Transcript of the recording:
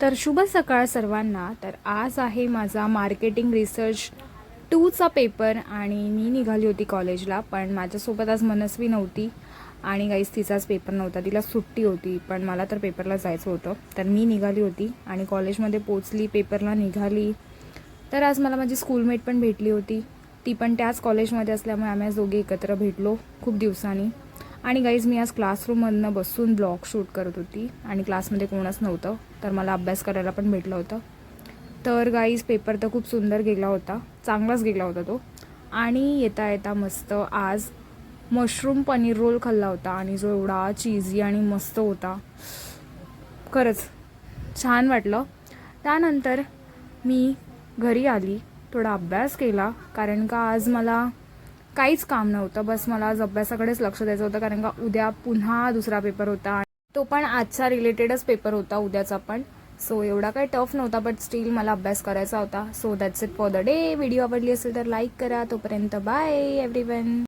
तर शुभ सकाळ सर्वांना. तर आज आहे माझा मार्केटिंग रिसर्च 2चा पेपर आणि मी निघाली होती कॉलेजला. पण माझ्यासोबत आज मनस्वी नव्हती आणि गाईस तिचाच पेपर नव्हता, तिला सुट्टी होती. पण मला तर पेपरला जायचं होतं, तर मी निघाली होती आणि कॉलेजमध्ये पोचली, पेपरला निघाली. तर आज मला माझी स्कूलमेट पण भेटली होती, ती पण त्याच कॉलेजमध्ये असल्यामुळे आम्ही आज दोघे एकत्र भेटलो खूप दिवसांनी. आणि गाईज मी आज क्लासरूममधनं बसून ब्लॉग शूट करत होती आणि क्लासमध्ये कोणच नव्हतं, तर मला अभ्यास करायला पण भेटलं होतं. तर गाईज पेपर तर खूप सुंदर गेला होता, चांगलाच गेला होता तो. आणि येता येता मस्त आज मशरूम पनीर रोल खाल्ला होता आणि जो एवढा चीजी आणि मस्त होता, खरंच छान वाटलं. त्यानंतर मी घरी आली, थोडा अभ्यास केला, कारण का आज मला काहीच काम नव्हतं, बस मला आज अभ्यासाकडेच लक्ष द्यायचं होतं, कारण का उद्या पुन्हा दुसरा पेपर होता, तो पण आजचा रिलेटेडच पेपर होता उद्याचा पण. सो एवढा काही टफ नव्हता, बट स्टील मला अभ्यास करायचा होता. So that's it for the day. Video आवडली असेल तर लाईक करा. तोपर्यंत बाय एव्हरीवन.